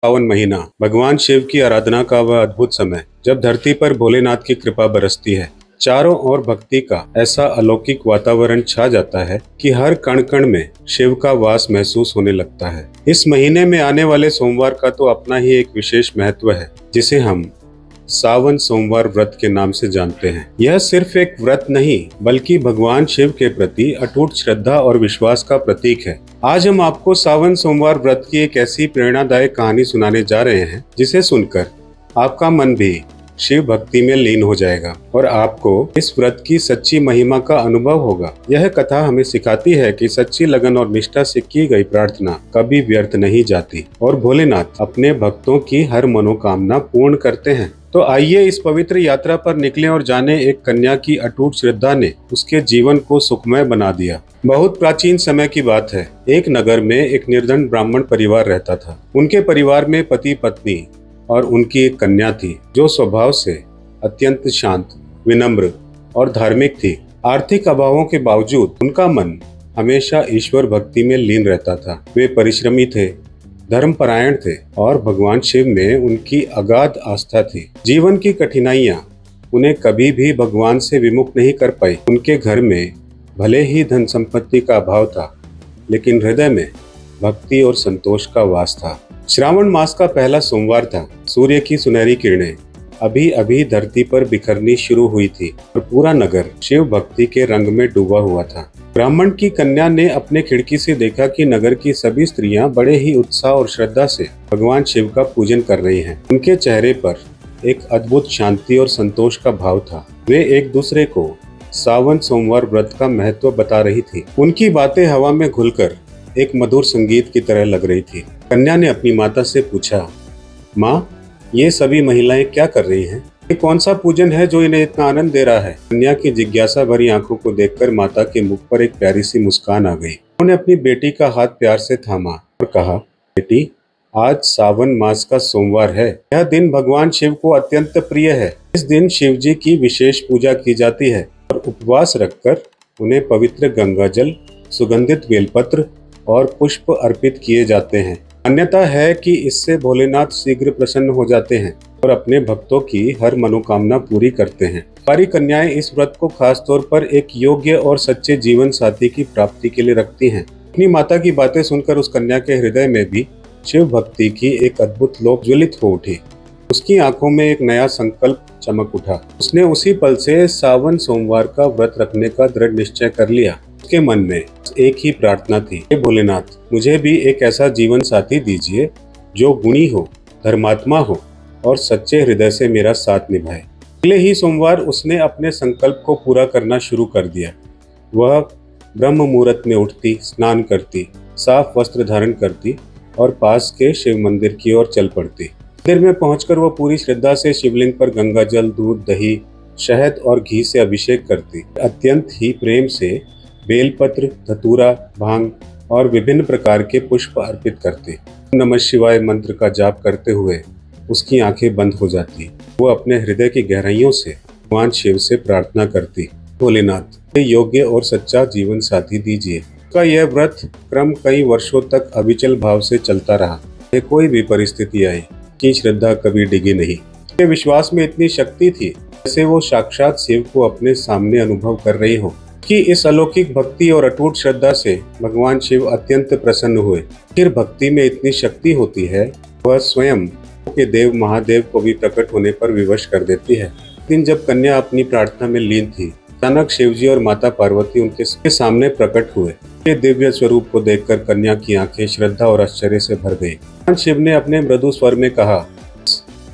सावन महीना भगवान शिव की आराधना का वह अद्भुत समय जब धरती पर भोलेनाथ की कृपा बरसती है। चारों ओर भक्ति का ऐसा अलौकिक वातावरण छा जाता है कि हर कण कण में शिव का वास महसूस होने लगता है। इस महीने में आने वाले सोमवार का तो अपना ही एक विशेष महत्व है, जिसे हम सावन सोमवार व्रत के नाम से जानते हैं। यह सिर्फ एक व्रत नहीं, बल्कि भगवान शिव के प्रति अटूट श्रद्धा और विश्वास का प्रतीक है। आज हम आपको सावन सोमवार व्रत की एक ऐसी प्रेरणादायक कहानी सुनाने जा रहे हैं, जिसे सुनकर आपका मन भी शिव भक्ति में लीन हो जाएगा और आपको इस व्रत की सच्ची महिमा का अनुभव होगा। यह कथा हमें सिखाती है कि सच्ची लगन और निष्ठा से की गई प्रार्थना कभी व्यर्थ नहीं जाती और भोलेनाथ अपने भक्तों की हर मनोकामना पूर्ण करते हैं। तो आइए इस पवित्र यात्रा पर निकलें और जाने एक कन्या की अटूट श्रद्धा ने उसके जीवन को सुखमय बना दिया। बहुत प्राचीन समय की बात है। एक नगर में एक निर्धन ब्राह्मण परिवार रहता था। उनके परिवार में पति पत्नी और उनकी एक कन्या थी, जो स्वभाव से अत्यंत शांत, विनम्र और धार्मिक थी। आर्थिक अभावों के बावजूद उनका मन हमेशा ईश्वर भक्ति में लीन रहता था। वे परिश्रमी थे, धर्मपरायण थे और भगवान शिव में उनकी अगाध आस्था थी। जीवन की कठिनाइयां उन्हें कभी भी भगवान से विमुख नहीं कर पाई। उनके घर में भले ही धन संपत्ति का अभाव था, लेकिन हृदय में भक्ति और संतोष का वास था। श्रावण मास का पहला सोमवार था। सूर्य की सुनहरी किरणें अभी अभी धरती पर बिखरनी शुरू हुई थी और पूरा नगर शिव भक्ति के रंग में डूबा हुआ था। ब्राह्मण की कन्या ने अपने खिड़की से देखा कि नगर की सभी स्त्रियां बड़े ही उत्साह और श्रद्धा से भगवान शिव का पूजन कर रही हैं। उनके चेहरे पर एक अद्भुत शांति और संतोष का भाव था। वे एक दूसरे को सावन सोमवार व्रत का महत्व बता रही थी। उनकी बातें हवा में घुलकर एक मधुर संगीत की तरह लग रही थी। कन्या ने अपनी माता से पूछा, माँ, ये सभी महिलाएं क्या कर रही हैं? ये कौन सा पूजन है जो इन्हें इतना आनंद दे रहा है? कन्या की जिज्ञासा भरी आंखों को देखकर माता के मुख पर एक प्यारी सी मुस्कान आ गई। उन्होंने अपनी बेटी का हाथ प्यार से थामा और कहा, बेटी, आज सावन मास का सोमवार है। यह दिन भगवान शिव को अत्यंत प्रिय है। इस दिन शिव जी की विशेष पूजा की जाती है और उपवास रखकर उन्हें पवित्र गंगा जल, सुगंधित बेलपत्र और पुष्प अर्पित किए जाते हैं। मान्यता है कि इससे भोलेनाथ शीघ्र प्रसन्न हो जाते हैं और अपने भक्तों की हर मनोकामना पूरी करते हैं। हमारी कन्याएं इस व्रत को खास तौर पर एक योग्य और सच्चे जीवन साथी की प्राप्ति के लिए रखती हैं। अपनी माता की बातें सुनकर उस कन्या के हृदय में भी शिव भक्ति की एक अद्भुत लौ ज्वलित हो उठी। उसकी आंखों में एक नया संकल्प चमक उठा। उसने उसी पल से सावन सोमवार का व्रत रखने का दृढ़ निश्चय कर लिया। उसके मन में एक ही प्रार्थना थी, हे भोलेनाथ, मुझे भी एक ऐसा जीवन साथी दीजिए जो गुणी हो, धर्मात्मा हो और सच्चे हृदय से मेरा साथ निभाए। अगले ही सोमवार उसने अपने संकल्प को पूरा करना शुरू कर दिया। वह ब्रह्म मुहूर्त में उठती, स्नान करती, साफ वस्त्र धारण करती और पास के शिव मंदिर की ओर चल पड़ती। मंदिर में पहुंचकर वह पूरी श्रद्धा से शिवलिंग पर गंगा जल, दूध, दही, शहद और घी से अभिषेक करती। अत्यंत ही प्रेम से बेलपत्र, धतूरा, भांग और विभिन्न प्रकार के पुष्प अर्पित करती। नमः शिवाय मंत्र का जाप करते हुए उसकी आंखें बंद हो जाती। वो अपने हृदय की गहराइयों से भगवान शिव से प्रार्थना करती, भोलेनाथ, योग्य और सच्चा जीवन साथी दीजिए। का यह व्रत क्रम कई वर्षों तक अविचल भाव से चलता रहा। कोई भी परिस्थिति आई कि श्रद्धा कभी डिगी नहीं। उसके विश्वास में इतनी शक्ति थी जैसे वो साक्षात शिव को अपने सामने अनुभव कर रही हो। कि इस अलौकिक भक्ति और अटूट श्रद्धा से भगवान शिव अत्यंत प्रसन्न हुए। फिर भक्ति में इतनी शक्ति होती है, वह स्वयं के देव महादेव को भी प्रकट होने पर विवश कर देती है। दिन जब कन्या अपनी प्रार्थना में लीन थी, अचानक शिवजी और माता पार्वती उनके सामने प्रकट हुए। ये दिव्य स्वरूप को देखकर कन्या की आंखें श्रद्धा और आश्चर्य से भर गई। भगवान शिव ने अपने मृदु स्वर में कहा,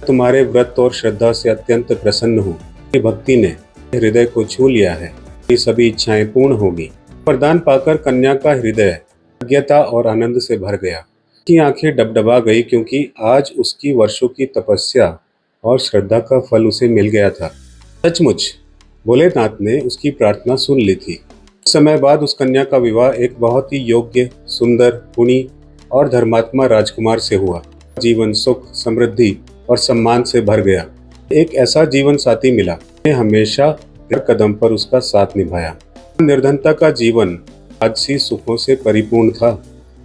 तुम्हारे व्रत और श्रद्धा से अत्यंत प्रसन्न हूँ। भक्ति ने हृदय को छू लिया है, सभी इच्छाएं पूर्ण होगी। वरदान पाकर कन्या का हृदय अज्ञता और आनंद से भर गया। उसकी आंखें डबडबा गई, क्योंकि आज उसकी वर्षों की तपस्या और श्रद्धा का फल उसे मिल गया था। सचमुच भोलेनाथ ने उसकी प्रार्थना सुन ली थी। कुछ समय बाद उस कन्या का विवाह एक बहुत ही योग्य, सुंदर, गुणी और धर्मात्मा राजकुमार से हुआ। जीवन सुख, समृद्धि और सम्मान से भर गया। एक ऐसा जीवन साथी मिला जिसने हमेशा हर कदम पर उसका साथ निभाया। निर्धनता का जीवन राजसी सुखों से परिपूर्ण था,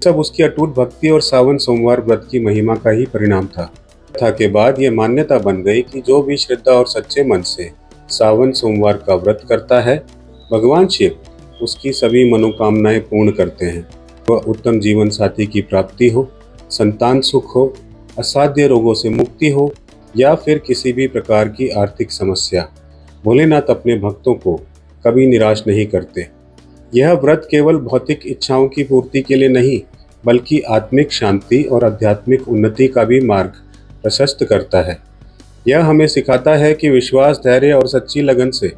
सब उसकी अटूट भक्ति और सावन सोमवार व्रत की महिमा का ही परिणाम था। कथा के बाद ये मान्यता बन गई कि जो भी श्रद्धा और सच्चे मन से सावन सोमवार का व्रत करता है, भगवान शिव उसकी सभी मनोकामनाएं पूर्ण करते हैं। वह उत्तम जीवन साथी की प्राप्ति हो, संतान सुख हो, असाध्य रोगों से मुक्ति हो या फिर किसी भी प्रकार की आर्थिक समस्या, भोलेनाथ अपने भक्तों को कभी निराश नहीं करते। यह व्रत केवल भौतिक इच्छाओं की पूर्ति के लिए नहीं, बल्कि आत्मिक शांति और आध्यात्मिक उन्नति का भी मार्ग प्रशस्त करता है। यह हमें सिखाता है कि विश्वास, धैर्य और सच्ची लगन से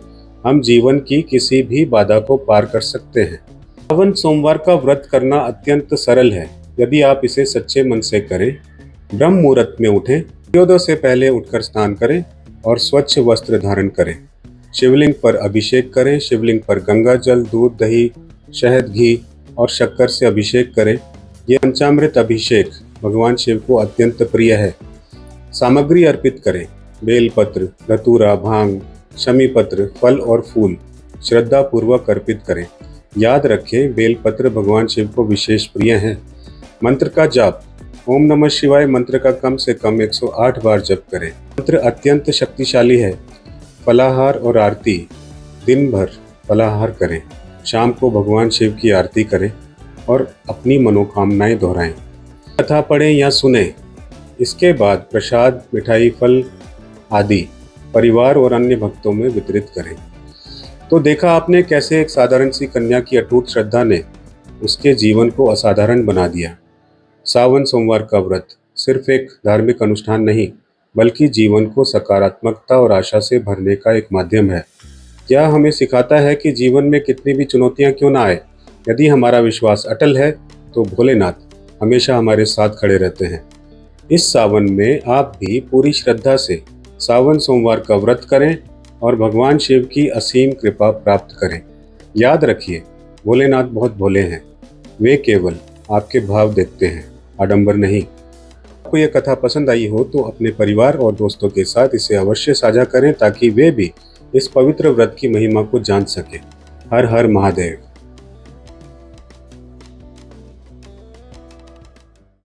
हम जीवन की किसी भी बाधा को पार कर सकते हैं। सावन सोमवार का व्रत करना अत्यंत सरल है। यदि आप इसे सच्चे मन से करें, ब्रह्म मुहूर्त में उठें, सूर्योदय से पहले उठकर स्नान करें और स्वच्छ वस्त्र धारण करें। शिवलिंग पर अभिषेक करें। शिवलिंग पर गंगा जल, दूध, दही, शहद, घी और शक्कर से अभिषेक करें। यह पंचामृत अभिषेक भगवान शिव को अत्यंत प्रिय है। सामग्री अर्पित करें। बेलपत्र, धतूरा, भांग, शमी पत्र, फल और फूल श्रद्धा पूर्वक अर्पित करें। याद रखें, बेलपत्र भगवान शिव को विशेष प्रिय हैं। मंत्र का जाप। ओम नमः शिवाय मंत्र का कम से कम 108 बार जप करें। मंत्र अत्यंत शक्तिशाली है। फलाहार और आरती। दिन भर फलाहार करें। शाम को भगवान शिव की आरती करें और अपनी मनोकामनाएं दोहराएं। कथा पढ़ें या सुनें। इसके बाद प्रसाद, मिठाई, फल आदि परिवार और अन्य भक्तों में वितरित करें। तो देखा आपने कैसे एक साधारण सी कन्या की अटूट श्रद्धा ने उसके जीवन को असाधारण बना दिया। सावन सोमवार का व्रत सिर्फ एक धार्मिक अनुष्ठान नहीं, बल्कि जीवन को सकारात्मकता और आशा से भरने का एक माध्यम है। यह हमें सिखाता है कि जीवन में कितनी भी चुनौतियां क्यों ना आए, यदि हमारा विश्वास अटल है तो भोलेनाथ हमेशा हमारे साथ खड़े रहते हैं। इस सावन में आप भी पूरी श्रद्धा से सावन सोमवार का व्रत करें और भगवान शिव की असीम कृपा प्राप्त करें। याद रखिए, भोलेनाथ बहुत भोले हैं। वे केवल आपके भाव देखते हैं, आडंबर नहीं। आपको यह कथा पसंद आई हो तो अपने परिवार और दोस्तों के साथ इसे अवश्य साझा करें ताकि वे भी इस पवित्र व्रत की महिमा को जान सकें। हर हर महादेव।